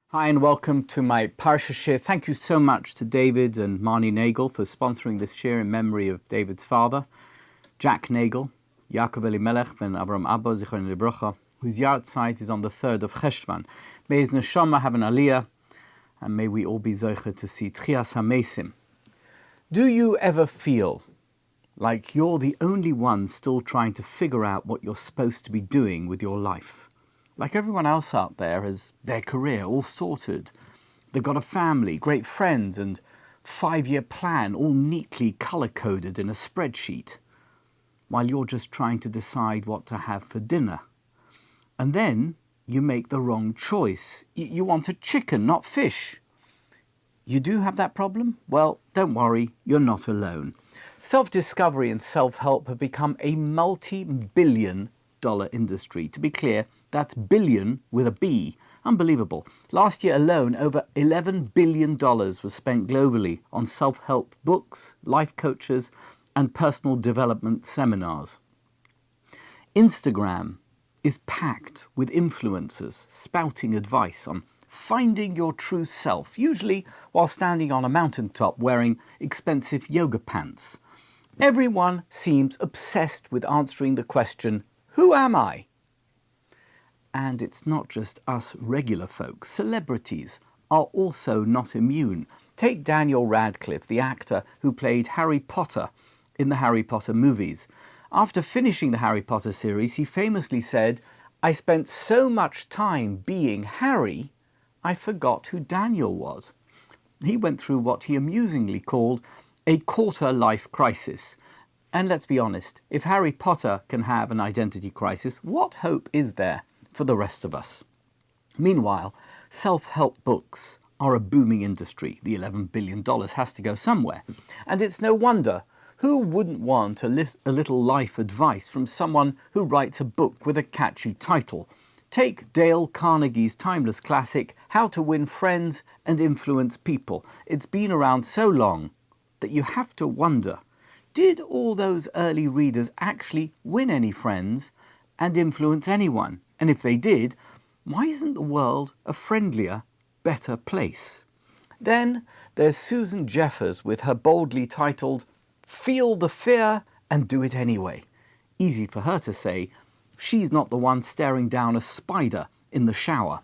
Hi and welcome to my Parsha shiur. Thank you so much to David and Marnie Nagel for sponsoring this shiur in memory of David's father, Jack Nagel, Yaakov and Avram Abba, Zichron Lebrocha, whose yahrzeit is on the 3rd of Cheshvan. May his neshama have an aliyah, and may we all be zoche to see Tchias HaMesim. Do you ever feel like you're the only one still trying to figure out what you're supposed to be doing with your life? Like everyone else out there has their career all sorted. They've got a family, great friends, and 5-year plan all neatly color-coded in a spreadsheet, while you're just trying to decide what to have for dinner. And then you make the wrong choice. You want a chicken, not fish. You do have that problem? Well, don't worry, you're not alone. Self-discovery and self-help have become a multi-billion-dollar industry. To be clear, that's billion with a B. Unbelievable. Last year alone, over $11 billion was spent globally on self-help books, life coaches, and personal development seminars. Instagram is packed with influencers spouting advice on finding your true self, usually while standing on a mountaintop wearing expensive yoga pants. Everyone seems obsessed with answering the question, who am I? And it's not just us regular folks. Celebrities are also not immune. Take Daniel Radcliffe, the actor who played Harry Potter in the Harry Potter movies. After finishing the Harry Potter series, he famously said, "I spent so much time being Harry, I forgot who Daniel was." He went through what he amusingly called a quarter-life crisis. And let's be honest, if Harry Potter can have an identity crisis, what hope is there for the rest of us? Meanwhile, self-help books are a booming industry. The $11 billion has to go somewhere. And it's no wonder. Who wouldn't want a little life advice from someone who writes a book with a catchy title? Take Dale Carnegie's timeless classic, How to Win Friends and Influence People. It's been around so long that you have to wonder, did all those early readers actually win any friends and influence anyone? And if they did, why isn't the world a friendlier, better place? Then there's Susan Jeffers with her boldly titled, Feel the Fear and Do It Anyway. Easy for her to say, she's not the one staring down a spider in the shower.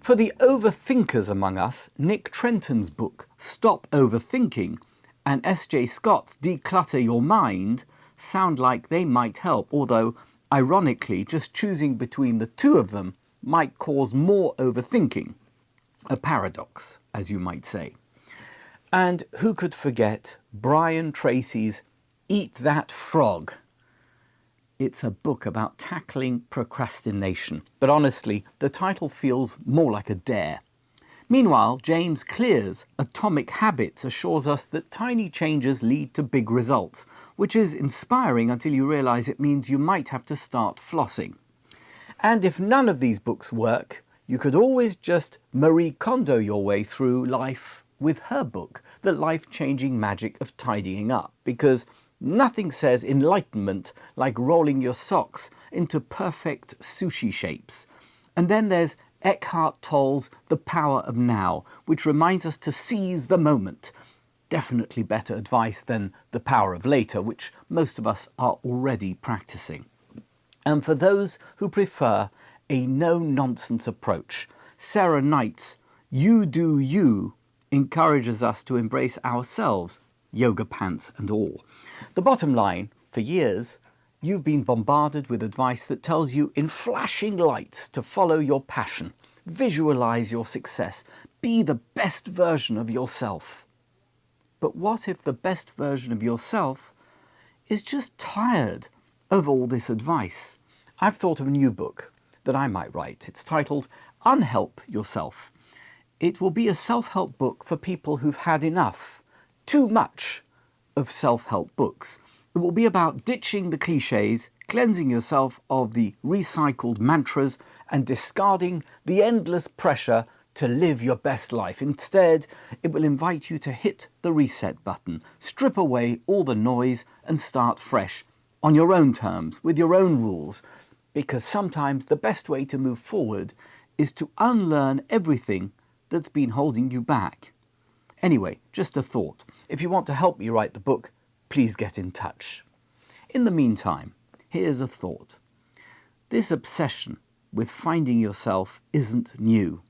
For the overthinkers among us, Nick Trenton's book, Stop Overthinking, and S.J. Scott's Declutter Your Mind sound like they might help, although, ironically, just choosing between the two of them might cause more overthinking. A paradox, as you might say. And who could forget Brian Tracy's Eat That Frog? It's a book about tackling procrastination, but honestly, the title feels more like a dare. Meanwhile, James Clear's Atomic Habits assures us that tiny changes lead to big results, which is inspiring until you realize it means you might have to start flossing. And if none of these books work, you could always just Marie Kondo your way through life with her book, The Life-Changing Magic of Tidying Up, because nothing says enlightenment like rolling your socks into perfect sushi shapes. And then there's Eckhart Tolle's The Power of Now, which reminds us to seize the moment. Definitely better advice than The Power of Later, which most of us are already practicing. And for those who prefer a no-nonsense approach, Sarah Knight's You Do You encourages us to embrace ourselves, yoga pants and all. The bottom line, for years, you've been bombarded with advice that tells you in flashing lights to follow your passion, visualize your success, be the best version of yourself. But what if the best version of yourself is just tired of all this advice? I've thought of a new book that I might write. It's titled Unhelp Yourself. It will be a self-help book for people who've had enough, too much, of self-help books. It will be about ditching the cliches, cleansing yourself of the recycled mantras, and discarding the endless pressure to live your best life. Instead, it will invite you to hit the reset button, strip away all the noise and start fresh on your own terms, with your own rules, because sometimes the best way to move forward is to unlearn everything that's been holding you back. Anyway, just a thought. If you want to help me write the book, please get in touch. In the meantime, here's a thought. This obsession with finding yourself isn't new.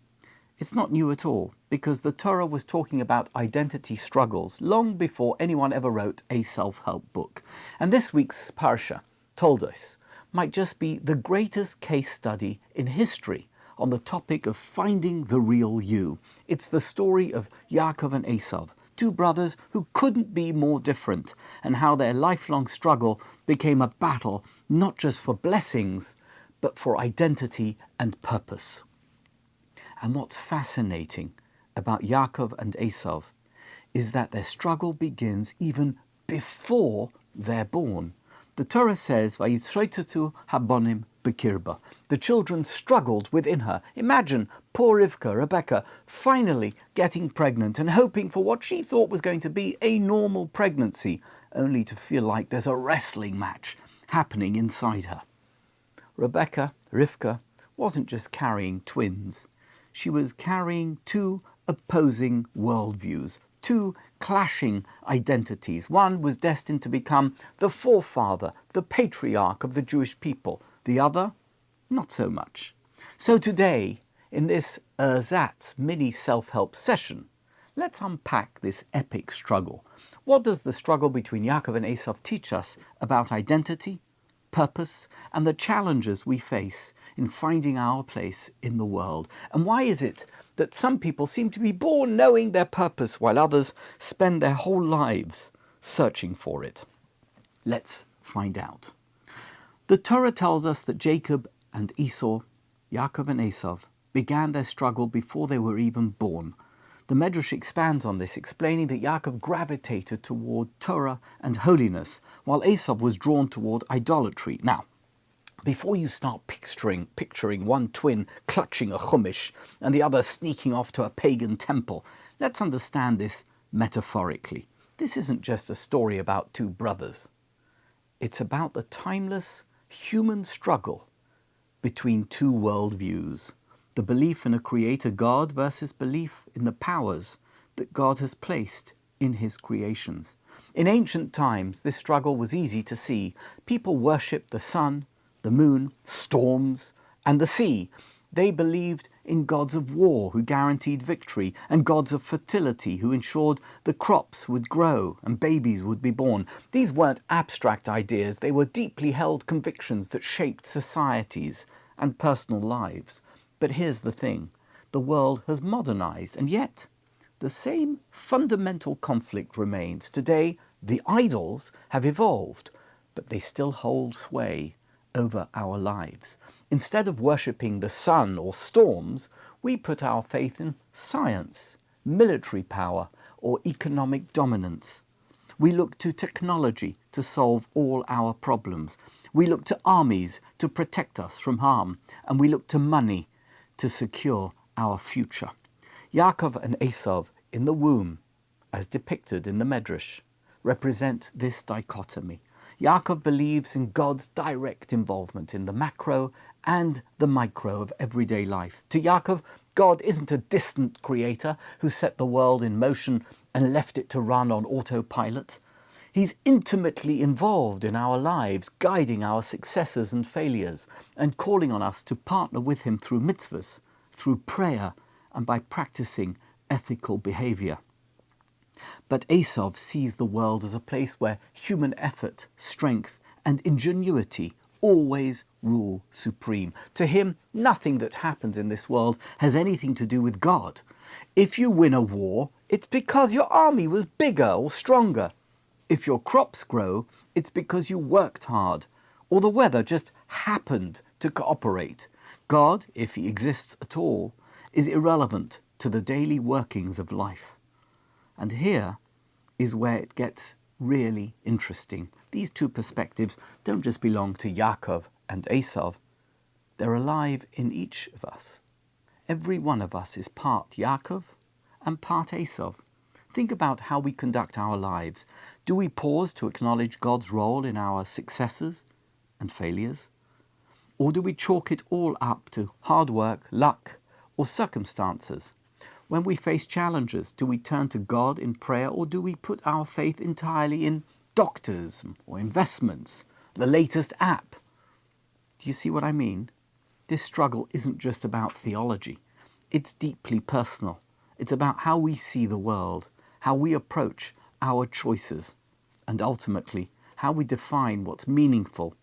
It's not new at all, because the Torah was talking about identity struggles long before anyone ever wrote a self-help book. And this week's Parshat Toldot might just be the greatest case study in history on the topic of finding the real you. It's the story of Yaakov and Esav, two brothers who couldn't be more different, and how their lifelong struggle became a battle not just for blessings, but for identity and purpose. And what's fascinating about Yaakov and Esav is that their struggle begins even before they're born. The Torah says, "Vayisroitatu habonim b'kirba." The children struggled within her. Imagine poor Rivka, Rebecca, finally getting pregnant and hoping for what she thought was going to be a normal pregnancy, only to feel like there's a wrestling match happening inside her. Rebecca, Rivka, wasn't just carrying twins. She was carrying two opposing worldviews, two clashing identities. One was destined to become the forefather, the patriarch of the Jewish people. The other, not so much. So today, in this ersatz mini self-help session, let's unpack this epic struggle. What does the struggle between Yaakov and Esav teach us about identity, purpose, and the challenges we face in finding our place in the world? And why is it that some people seem to be born knowing their purpose while others spend their whole lives searching for it? Let's find out. The Torah tells us that Jacob and Esau, Yaakov and Esav, began their struggle before they were even born. The Medrash expands on this, explaining that Yaakov gravitated toward Torah and holiness, while Esav was drawn toward idolatry. Now, before you start picturing one twin clutching a chumash and the other sneaking off to a pagan temple, let's understand this metaphorically. This isn't just a story about two brothers. It's about the timeless human struggle between two worldviews. The belief in a creator God versus belief in the powers that God has placed in his creations. In ancient times, this struggle was easy to see. People worshipped the sun, the moon, storms, and the sea. They believed in gods of war who guaranteed victory, and gods of fertility who ensured the crops would grow and babies would be born. These weren't abstract ideas. They were deeply held convictions that shaped societies and personal lives. But here's the thing. The world has modernized, and yet the same fundamental conflict remains. Today, the idols have evolved, but they still hold sway over our lives. Instead of worshipping the sun or storms, we put our faith in science, military power, or economic dominance. We look to technology to solve all our problems. We look to armies to protect us from harm, and we look to money to secure our future. Yaakov and Esav in the womb, as depicted in the Medrash, represent this dichotomy. Yaakov believes in God's direct involvement in the macro and the micro of everyday life. To Yaakov, God isn't a distant creator who set the world in motion and left it to run on autopilot. He's intimately involved in our lives, guiding our successes and failures, and calling on us to partner with him through mitzvahs, through prayer, and by practicing ethical behavior. But Esav sees the world as a place where human effort, strength, and ingenuity always rule supreme. To him, nothing that happens in this world has anything to do with God. If you win a war, it's because your army was bigger or stronger. If your crops grow, it's because you worked hard, or the weather just happened to cooperate. God, if he exists at all, is irrelevant to the daily workings of life. And here is where it gets really interesting. These two perspectives don't just belong to Yaakov and Esav. They're alive in each of us. Every one of us is part Yaakov and part Esav. Think about how we conduct our lives. Do we pause to acknowledge God's role in our successes and failures? Or do we chalk it all up to hard work, luck, or circumstances? When we face challenges, do we turn to God in prayer, or do we put our faith entirely in doctors or investments, the latest app? Do you see what I mean? This struggle isn't just about theology. It's deeply personal. It's about how we see the world, how we approach our choices, and ultimately, how we define what's meaningful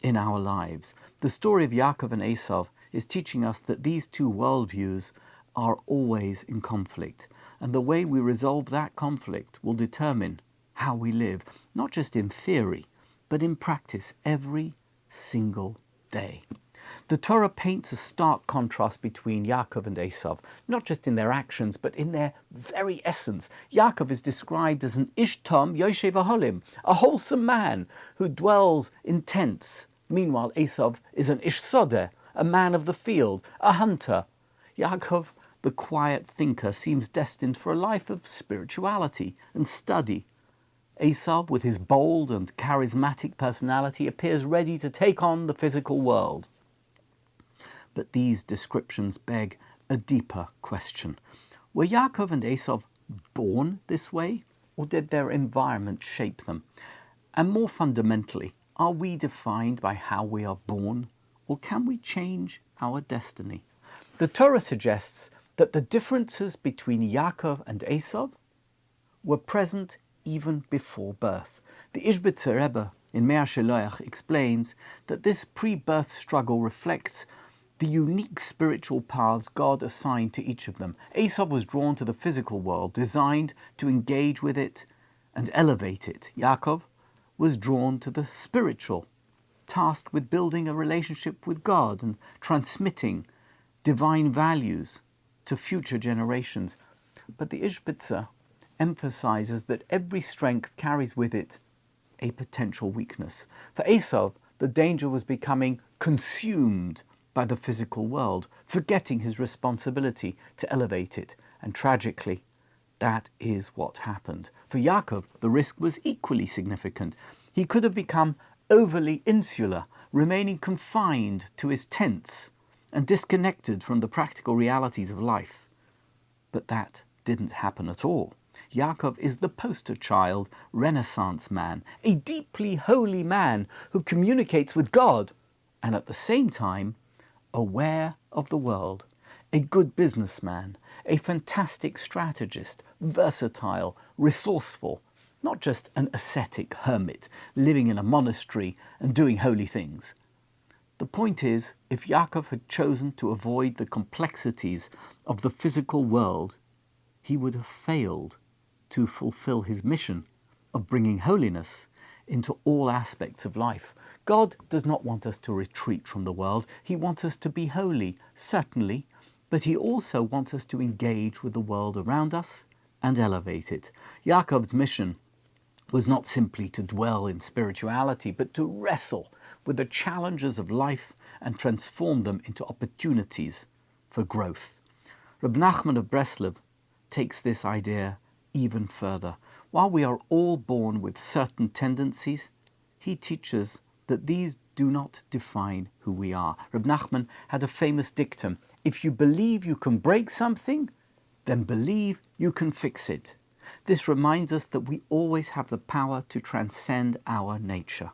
in our lives. The story of Yaakov and Esav is teaching us that these two worldviews are always in conflict, and the way we resolve that conflict will determine how we live, not just in theory, but in practice every single day. The Torah paints a stark contrast between Yaakov and Esav, not just in their actions, but in their very essence. Yaakov is described as an ish tom yoshev aholim, a wholesome man who dwells in tents. Meanwhile, Esav is an ish sodeh, a man of the field, a hunter. Yaakov, the quiet thinker, seems destined for a life of spirituality and study. Esav, with his bold and charismatic personality, appears ready to take on the physical world. But these descriptions beg a deeper question. Were Yaakov and Esav born this way, or did their environment shape them? And more fundamentally, are we defined by how we are born, or can we change our destiny? The Torah suggests that the differences between Yaakov and Esav were present even before birth. The Ishbitzer Rebbe in Mea Sheloach explains that this pre-birth struggle reflects the unique spiritual paths God assigned to each of them. Esav was drawn to the physical world, designed to engage with it and elevate it. Yaakov was drawn to the spiritual, tasked with building a relationship with God and transmitting divine values to future generations. But the Ishbitzer emphasizes that every strength carries with it a potential weakness. For Esav, the danger was becoming consumed by the physical world, forgetting his responsibility to elevate it. And tragically, that is what happened. For Yaakov, the risk was equally significant. He could have become overly insular, remaining confined to his tents and disconnected from the practical realities of life. But that didn't happen at all. Yaakov is the poster child Renaissance man, a deeply holy man who communicates with God and at the same time aware of the world, a good businessman, a fantastic strategist, versatile, resourceful, not just an ascetic hermit living in a monastery and doing holy things. The point is, if Yaakov had chosen to avoid the complexities of the physical world, he would have failed to fulfill his mission of bringing holiness into all aspects of life. God does not want us to retreat from the world. He wants us to be holy, certainly, but he also wants us to engage with the world around us and elevate it. Yaakov's mission was not simply to dwell in spirituality, but to wrestle with the challenges of life and transform them into opportunities for growth. Rabbi Nachman of Breslov takes this idea even further. While we are all born with certain tendencies, he teaches that these do not define who we are. Rabbi Nachman had a famous dictum: if you believe you can break something, then believe you can fix it. This reminds us that we always have the power to transcend our nature.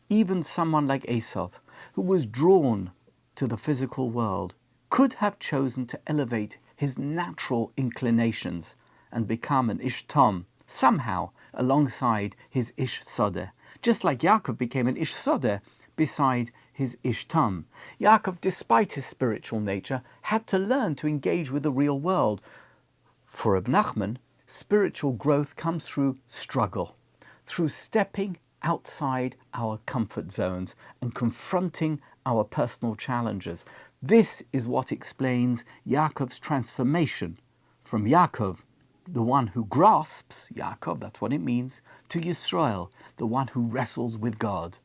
Even someone like Esav, who was drawn to the physical world, could have chosen to elevate his natural inclinations and become an ish tom, somehow alongside his ish sodeh, just like Yaakov became an ish sodeh beside his ish tom. Yaakov, despite his spiritual nature, had to learn to engage with the real world. For Reb Nachman, spiritual growth comes through struggle, through stepping outside our comfort zones and confronting our personal challenges. This is what explains Yaakov's transformation from Yaakov, the one who grasps, Yaakov, that's what it means, to Yisrael, the one who wrestles with God.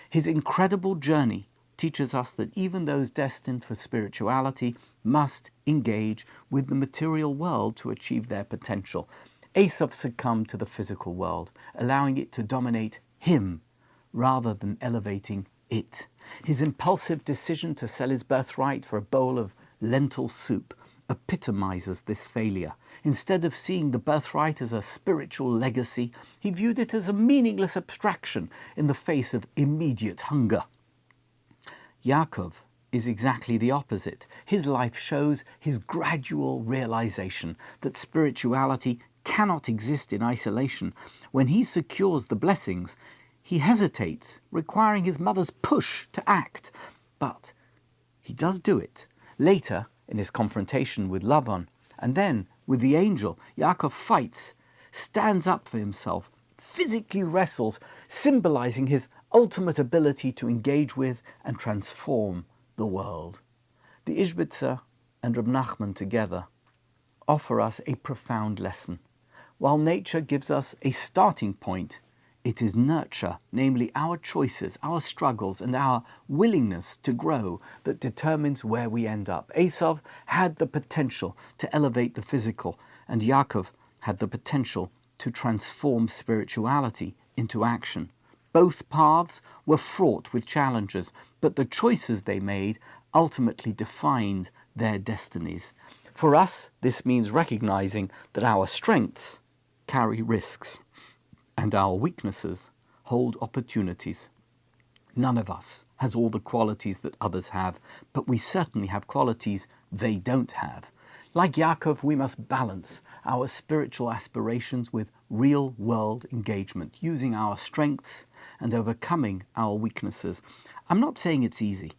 His incredible journey teaches us that even those destined for spirituality must engage with the material world to achieve their potential. Esav succumbed to the physical world, allowing it to dominate him rather than elevating it. His impulsive decision to sell his birthright for a bowl of lentil soup epitomizes this failure. Instead of seeing the birthright as a spiritual legacy, he viewed it as a meaningless abstraction in the face of immediate hunger. Yaakov is exactly the opposite. His life shows his gradual realization that spirituality cannot exist in isolation. When he secures the blessings, he hesitates, requiring his mother's push to act. But he does do it. Later, in his confrontation with Lavan, and then with the angel, Yaakov fights, stands up for himself, physically wrestles, symbolizing his ultimate ability to engage with and transform the world. The Ishbitzer and Reb Nachman together offer us a profound lesson. While nature gives us a starting point, it is nurture, namely our choices, our struggles, and our willingness to grow that determines where we end up. Esav had the potential to elevate the physical, and Yaakov had the potential to transform spirituality into action. Both paths were fraught with challenges, but the choices they made ultimately defined their destinies. For us, this means recognizing that our strengths carry risks and our weaknesses hold opportunities. None of us has all the qualities that others have, but we certainly have qualities they don't have. Like Yaakov, we must balance our spiritual aspirations with real-world engagement, using our strengths and overcoming our weaknesses. I'm not saying it's easy.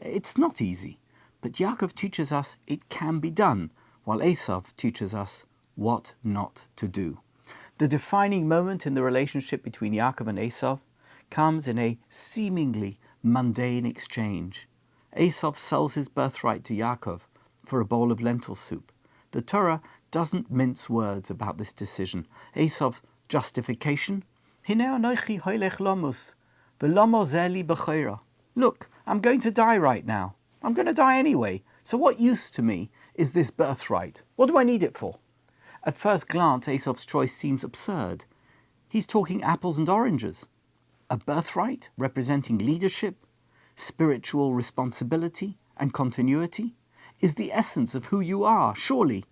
It's not easy. But Yaakov teaches us it can be done, while Esav teaches us what not to do. The defining moment in the relationship between Yaakov and Esav comes in a seemingly mundane exchange. Esav sells his birthright to Yaakov for a bowl of lentil soup. The Torah doesn't mince words about this decision. Esav's justification? Look, I'm going to die right now. I'm going to die anyway. So what use to me is this birthright? What do I need it for? At first glance, Esav's choice seems absurd. He's talking apples and oranges. A birthright representing leadership, spiritual responsibility, and continuity is the essence of who you are, surely.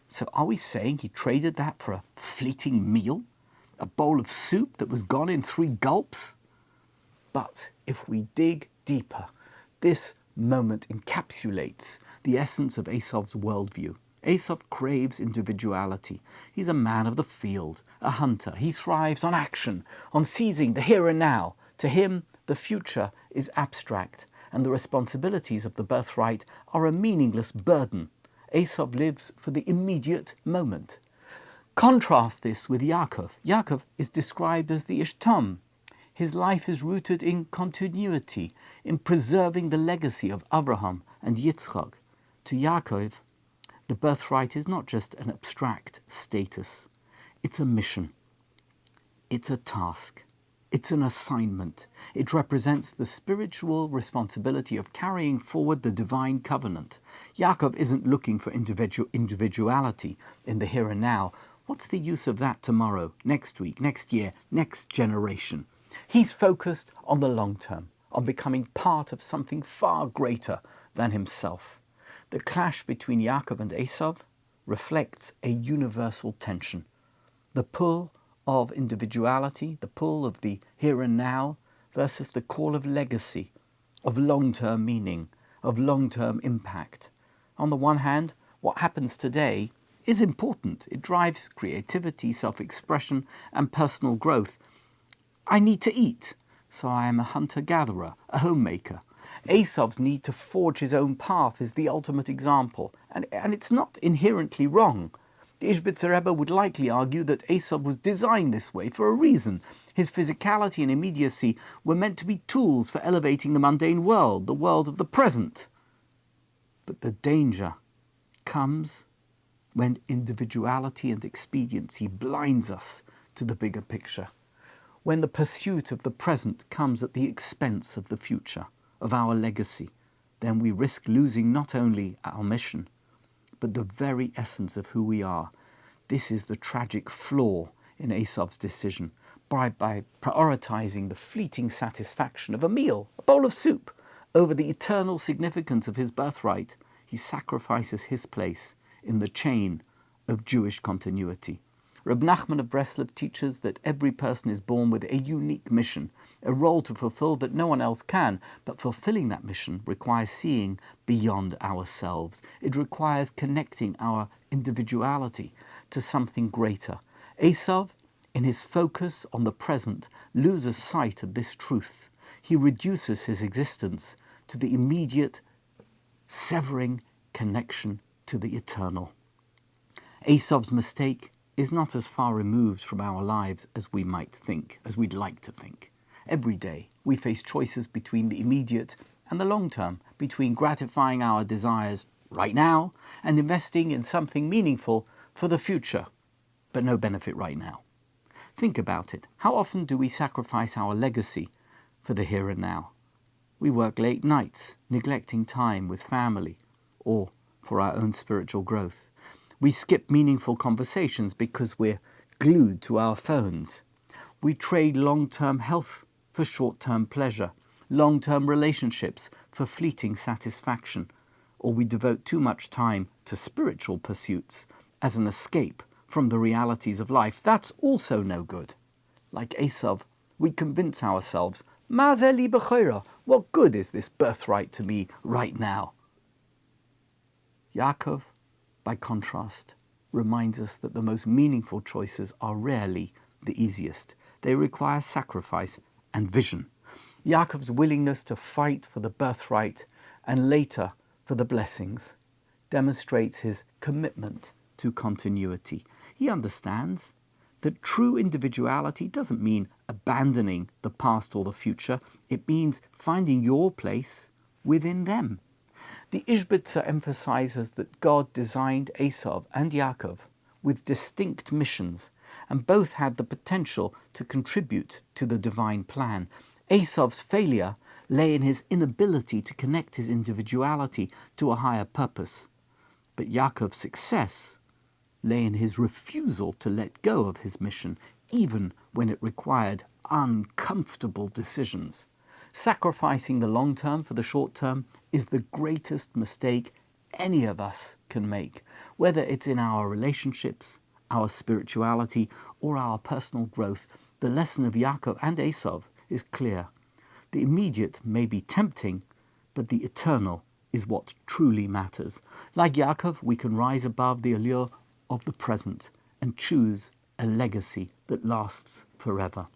So are we saying he traded that for a fleeting meal? A bowl of soup that was gone in 3 gulps? But if we dig deeper, this moment encapsulates the essence of Esav's worldview. Esav craves individuality. He's a man of the field, a hunter. He thrives on action, on seizing the here and now. To him, the future is abstract, and the responsibilities of the birthright are a meaningless burden. Esav lives for the immediate moment. Contrast this with Yaakov. Yaakov is described as the Ishtam. His life is rooted in continuity, in preserving the legacy of Abraham and Yitzchak. To Yaakov, the birthright is not just an abstract status. It's a mission. It's a task. It's an assignment. It represents the spiritual responsibility of carrying forward the divine covenant. Yaakov isn't looking for individuality in the here and now. What's the use of that tomorrow, next week, next year, next generation? He's focused on the long term, on becoming part of something far greater than himself. The clash between Yaakov and Esav reflects a universal tension. The pull of individuality, the pull of the here and now, versus the call of legacy, of long-term meaning, of long-term impact. On the one hand, what happens today is important. It drives creativity, self-expression, and personal growth. I need to eat, so I am a hunter-gatherer, a homemaker. Esav's need to forge his own path is the ultimate example, and it's not inherently wrong. The Ishbitzer Rebbe would likely argue that Esav was designed this way for a reason. His physicality and immediacy were meant to be tools for elevating the mundane world, the world of the present. But the danger comes when individuality and expediency blinds us to the bigger picture, when the pursuit of the present comes at the expense of the future. of our legacy, then we risk losing not only our mission, but the very essence of who we are. This is the tragic flaw in Esav's decision. By prioritizing the fleeting satisfaction of a meal, a bowl of soup, over the eternal significance of his birthright, he sacrifices his place in the chain of Jewish continuity. Reb Nachman of Breslov teaches that every person is born with a unique mission, a role to fulfill that no one else can, but fulfilling that mission requires seeing beyond ourselves. It requires connecting our individuality to something greater. Esav, in his focus on the present, loses sight of this truth. He reduces his existence to the immediate, severing connection to the eternal. Esav's mistake is not as far removed from our lives as we might think, as we'd like to think. Every day we face choices between the immediate and the long term, between gratifying our desires right now and investing in something meaningful for the future, but no benefit right now. Think about it. How often do we sacrifice our legacy for the here and now? We work late nights, neglecting time with family or for our own spiritual growth. We skip meaningful conversations because we're glued to our phones. We trade long-term health for short-term pleasure, long-term relationships for fleeting satisfaction, or we devote too much time to spiritual pursuits as an escape from the realities of life. That's also no good. Like Esav, we convince ourselves, "Ma ze li b'choira," what good is this birthright to me right now? Yaakov, by contrast, reminds us that the most meaningful choices are rarely the easiest. They require sacrifice and vision. Yaakov's willingness to fight for the birthright and later for the blessings demonstrates his commitment to continuity. He understands that true individuality doesn't mean abandoning the past or the future. It means finding your place within them. The Ishbitzer emphasizes that God designed Esav and Yaakov with distinct missions, and both had the potential to contribute to the divine plan. Esav's failure lay in his inability to connect his individuality to a higher purpose, but Yaakov's success lay in his refusal to let go of his mission, even when it required uncomfortable decisions. Sacrificing the long term for the short term is the greatest mistake any of us can make, whether it's in our relationships, our spirituality, or our personal growth. The lesson of Yaakov and Esav is clear. The immediate may be tempting, but the eternal is what truly matters. Like Yaakov, we can rise above the allure of the present and choose a legacy that lasts forever.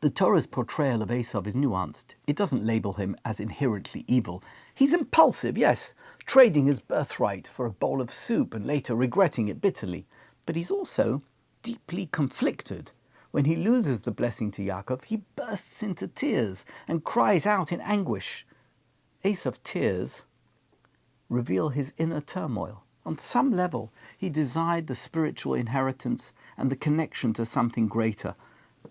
The Torah's portrayal of Esav is nuanced. It doesn't label him as inherently evil. He's impulsive, yes, trading his birthright for a bowl of soup and later regretting it bitterly. But he's also deeply conflicted. When he loses the blessing to Yaakov, he bursts into tears and cries out in anguish. Esav's tears reveal his inner turmoil. On some level, he desired the spiritual inheritance and the connection to something greater,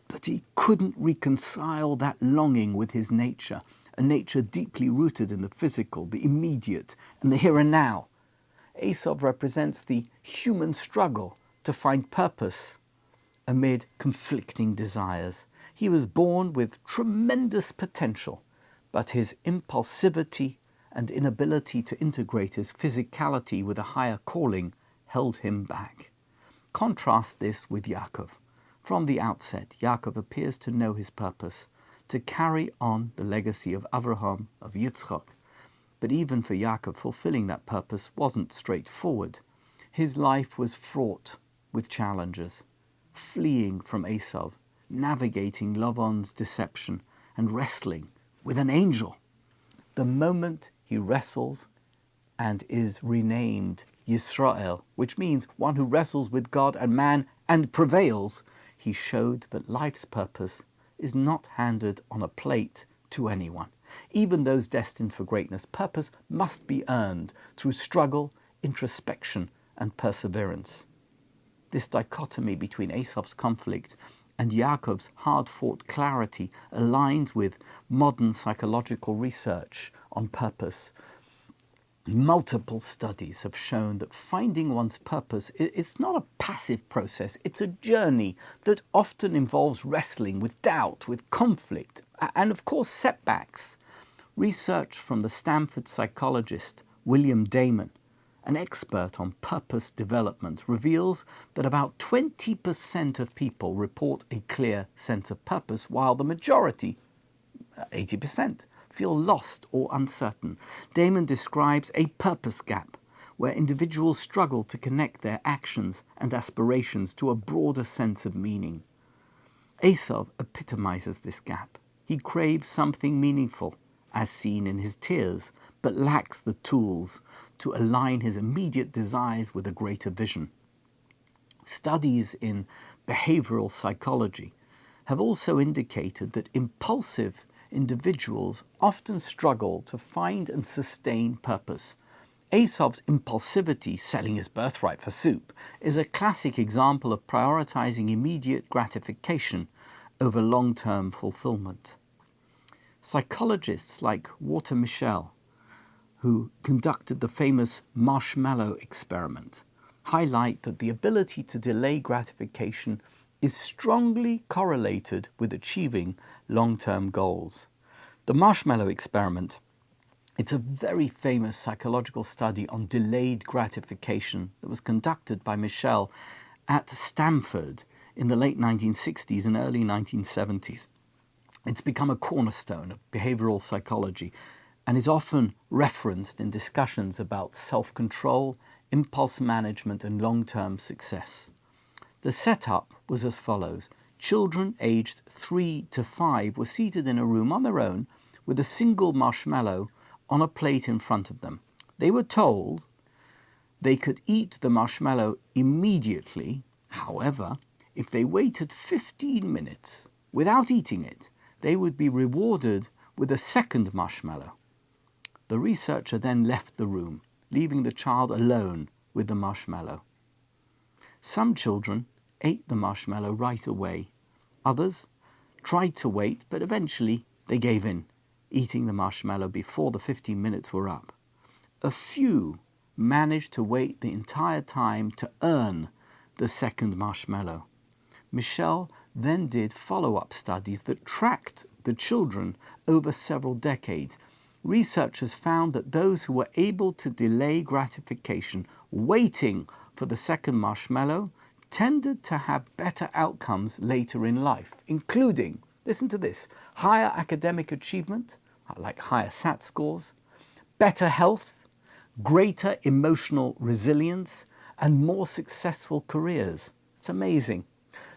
but he couldn't reconcile that longing with his nature, a nature deeply rooted in the physical, the immediate, and the here and now. Esav represents the human struggle to find purpose amid conflicting desires. He was born with tremendous potential, but his impulsivity and inability to integrate his physicality with a higher calling held him back. Contrast this with Yaakov. From the outset, Yaakov appears to know his purpose, to carry on the legacy of Avraham, of Yitzchak. But even for Yaakov, fulfilling that purpose wasn't straightforward. His life was fraught with challenges, fleeing from Esav, navigating Lavan's deception, and wrestling with an angel. The moment he wrestles and is renamed Yisrael, which means one who wrestles with God and man and prevails, he showed that life's purpose is not handed on a plate to anyone. Even those destined for greatness, purpose must be earned through struggle, introspection, and perseverance. This dichotomy between Esav's conflict and Yaakov's hard-fought clarity aligns with modern psychological research on purpose. Multiple studies have shown that finding one's purpose is not a passive process. It's a journey that often involves wrestling with doubt, with conflict, and of course setbacks. Research from the Stanford psychologist William Damon, an expert on purpose development, reveals that about 20% of people report a clear sense of purpose, while the majority, 80%, feel lost or uncertain. Damon describes a purpose gap where individuals struggle to connect their actions and aspirations to a broader sense of meaning. Esav epitomizes this gap. He craves something meaningful, as seen in his tears, but lacks the tools to align his immediate desires with a greater vision. Studies in behavioral psychology have also indicated that impulsive individuals often struggle to find and sustain purpose. Esav's impulsivity, selling his birthright for soup, is a classic example of prioritizing immediate gratification over long-term fulfillment. Psychologists like Walter Mischel, who conducted the famous marshmallow experiment, highlight that the ability to delay gratification is strongly correlated with achieving long-term goals. The marshmallow experiment, it's a very famous psychological study on delayed gratification that was conducted by Mischel at Stanford in the late 1960s and early 1970s. It's become a cornerstone of behavioral psychology and is often referenced in discussions about self-control, impulse management, and long-term success. The setup was as follows. Children aged 3 to 5 were seated in a room on their own with a single marshmallow on a plate in front of them. They were told they could eat the marshmallow immediately. However, if they waited 15 minutes without eating it, they would be rewarded with a second marshmallow. The researcher then left the room, leaving the child alone with the marshmallow. Some children ate the marshmallow right away. Others tried to wait, but eventually they gave in, eating the marshmallow before the 15 minutes were up. A few managed to wait the entire time to earn the second marshmallow. Mischel then did follow-up studies that tracked the children over several decades. Researchers found that those who were able to delay gratification, waiting for the second marshmallow, tended to have better outcomes later in life, including, listen to this, higher academic achievement, like higher SAT scores, better health, greater emotional resilience, and more successful careers. It's amazing.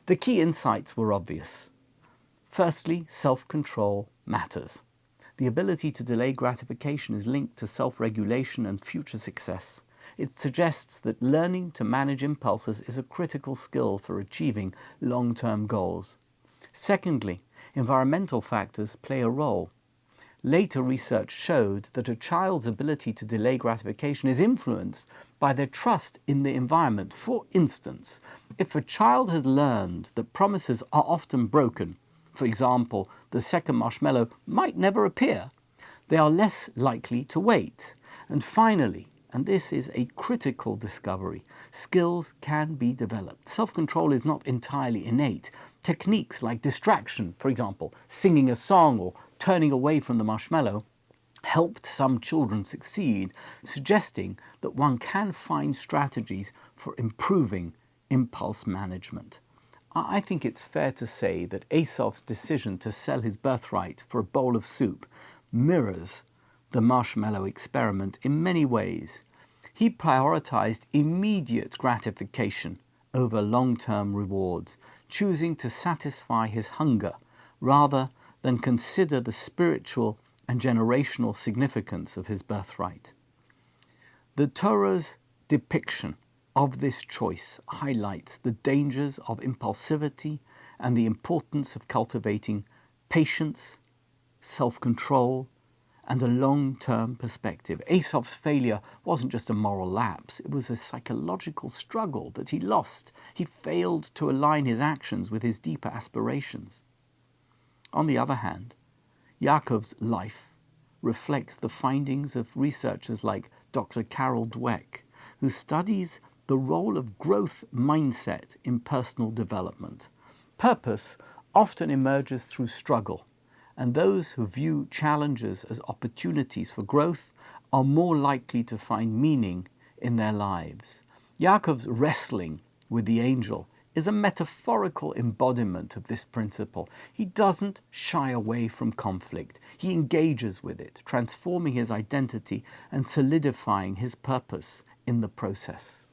The key insights were obvious. Firstly, self-control matters. The ability to delay gratification is linked to self-regulation and future success. It suggests that learning to manage impulses is a critical skill for achieving long-term goals. Secondly, environmental factors play a role. Later research showed that a child's ability to delay gratification is influenced by their trust in the environment. For instance, if a child has learned that promises are often broken, for example, the second marshmallow might never appear, they are less likely to wait. And finally, and this is a critical discovery, skills can be developed. Self-control is not entirely innate. Techniques like distraction, for example, singing a song or turning away from the marshmallow, helped some children succeed, suggesting that one can find strategies for improving impulse management. I think it's fair to say that Esav's decision to sell his birthright for a bowl of soup mirrors the marshmallow experiment in many ways. He prioritized immediate gratification over long-term rewards, choosing to satisfy his hunger rather than consider the spiritual and generational significance of his birthright. The Torah's depiction of this choice highlights the dangers of impulsivity and the importance of cultivating patience, self-control, and a long-term perspective. Esav's failure wasn't just a moral lapse, it was a psychological struggle that he lost. He failed to align his actions with his deeper aspirations. On the other hand, Yaakov's life reflects the findings of researchers like Dr. Carol Dweck, who studies the role of growth mindset in personal development. Purpose often emerges through struggle, and those who view challenges as opportunities for growth are more likely to find meaning in their lives. Yaakov's wrestling with the angel is a metaphorical embodiment of this principle. He doesn't shy away from conflict. He engages with it, transforming his identity and solidifying his purpose in the process.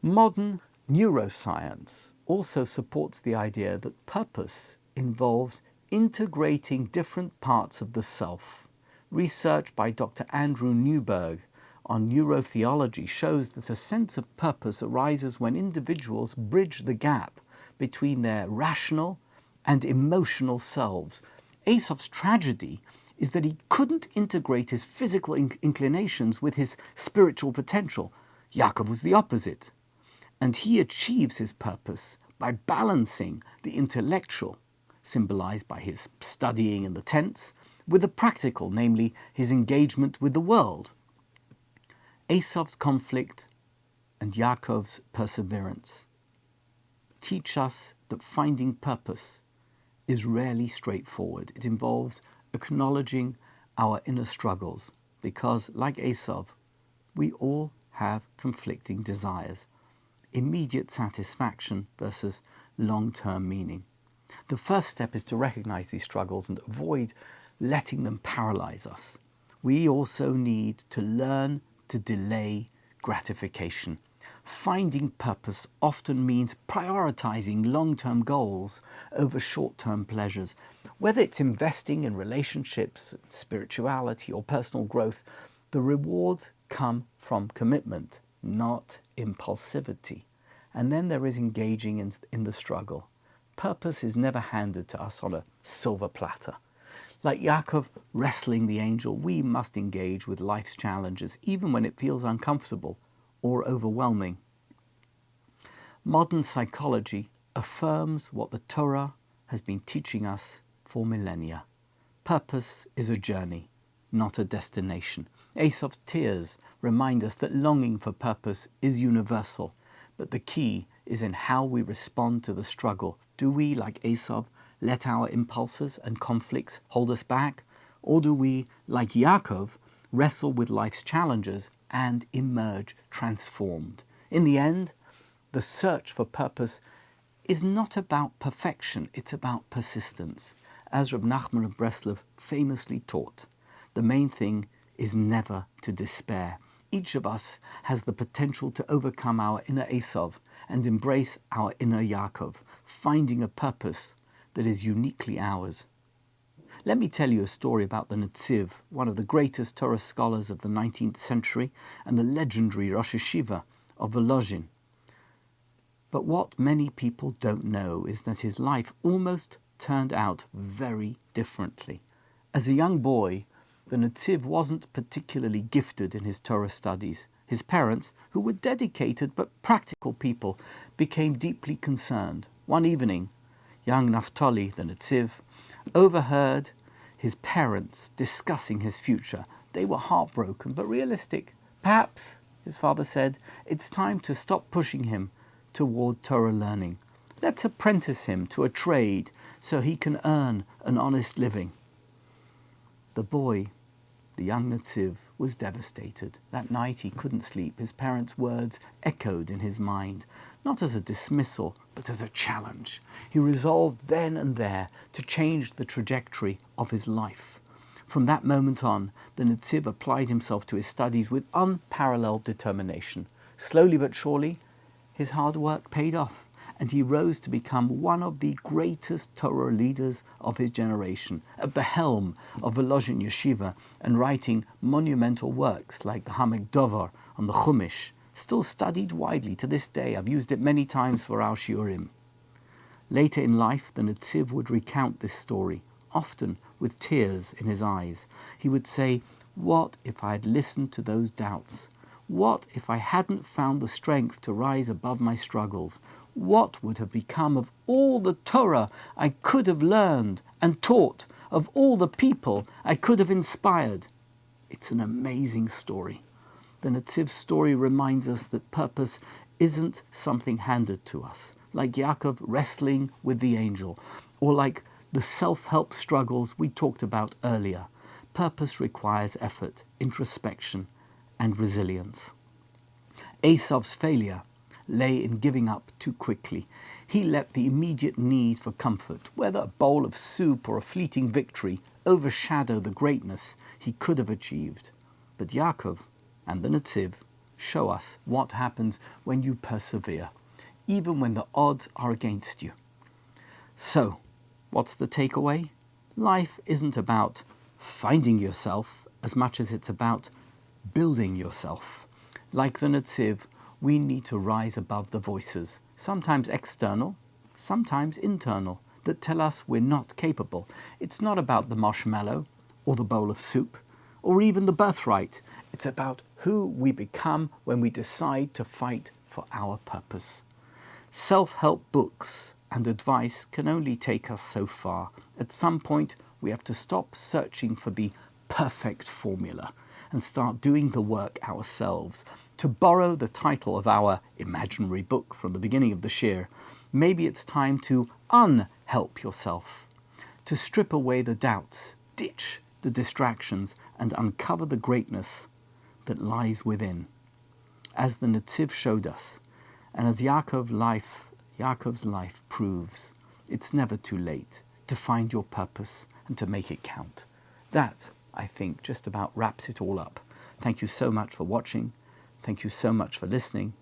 Modern neuroscience also supports the idea that purpose involves integrating different parts of the self. Research by Dr. Andrew Newberg on neurotheology shows that a sense of purpose arises when individuals bridge the gap between their rational and emotional selves. Esav's tragedy is that he couldn't integrate his physical inclinations with his spiritual potential. Yaakov was the opposite, and he achieves his purpose by balancing the intellectual, symbolized by his studying in the tents, with the practical, namely his engagement with the world. Esav's conflict and Yaakov's perseverance teach us that finding purpose is rarely straightforward. It involves acknowledging our inner struggles because, like Esav, we all have conflicting desires, immediate satisfaction versus long-term meaning. The first step is to recognize these struggles and avoid letting them paralyze us. We also need to learn to delay gratification. Finding purpose often means prioritizing long-term goals over short-term pleasures. Whether it's investing in relationships, spirituality, or personal growth, the rewards come from commitment, not impulsivity. And then there is engaging in the struggle. Purpose is never handed to us on a silver platter. Like Yaakov wrestling the angel, we must engage with life's challenges, even when it feels uncomfortable or overwhelming. Modern psychology affirms what the Torah has been teaching us for millennia. Purpose is a journey, not a destination. Esav's tears remind us that longing for purpose is universal, but the key is in how we respond to the struggle. Do we, like Esav, let our impulses and conflicts hold us back? Or do we, like Yaakov, wrestle with life's challenges and emerge transformed? In the end, the search for purpose is not about perfection, it's about persistence. As Reb Nachman of Breslov famously taught, the main thing is never to despair. Each of us has the potential to overcome our inner Esav and embrace our inner Yaakov, finding a purpose that is uniquely ours. Let me tell you a story about the Netziv, one of the greatest Torah scholars of the 19th century and the legendary Rosh Yeshiva of Volozhin. But what many people don't know is that his life almost turned out very differently. As a young boy, the Netziv wasn't particularly gifted in his Torah studies. His parents, who were dedicated but practical people, became deeply concerned. One evening, young Naftali, the Netziv, overheard his parents discussing his future. They were heartbroken but realistic. Perhaps, his father said, it's time to stop pushing him toward Torah learning. Let's apprentice him to a trade so he can earn an honest living. The boy, the young Netziv, was devastated. That night he couldn't sleep. His parents' words echoed in his mind, not as a dismissal, but as a challenge. He resolved then and there to change the trajectory of his life. From that moment on, the Netziv applied himself to his studies with unparalleled determination. Slowly but surely, his hard work paid off, and he rose to become one of the greatest Torah leaders of his generation, at the helm of Volozhin Yeshiva and writing monumental works like the Hamek Dover on the Chumash, still studied widely to this day. I've used it many times for our shiurim. Later in life, the Netziv would recount this story, often with tears in his eyes. He would say, "What if I had listened to those doubts? What if I hadn't found the strength to rise above my struggles? What would have become of all the Torah I could have learned and taught, of all the people I could have inspired?" It's an amazing story. The Netziv's story reminds us that purpose isn't something handed to us, like Yaakov wrestling with the angel, or like the self-help struggles we talked about earlier. Purpose requires effort, introspection, and resilience. Esav's failure lay in giving up too quickly. He let the immediate need for comfort, whether a bowl of soup or a fleeting victory, overshadow the greatness he could have achieved. But Yaakov and the Netziv show us what happens when you persevere, even when the odds are against you. So, what's the takeaway? Life isn't about finding yourself as much as it's about building yourself. Like the Netziv, we need to rise above the voices, sometimes external, sometimes internal, that tell us we're not capable. It's not about the marshmallow or the bowl of soup or even the birthright. It's about who we become when we decide to fight for our purpose. Self-help books and advice can only take us so far. At some point, we have to stop searching for the perfect formula and start doing the work ourselves. To borrow the title of our imaginary book from the beginning of the shiur, maybe it's time to unhelp yourself, to strip away the doubts, ditch the distractions, and uncover the greatness that lies within. As the Netziv showed us, and as Yaakov's life proves, it's never too late to find your purpose and to make it count. That, I think, just about wraps it all up. Thank you so much for watching. Thank you so much for listening.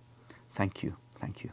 Thank you. Thank you.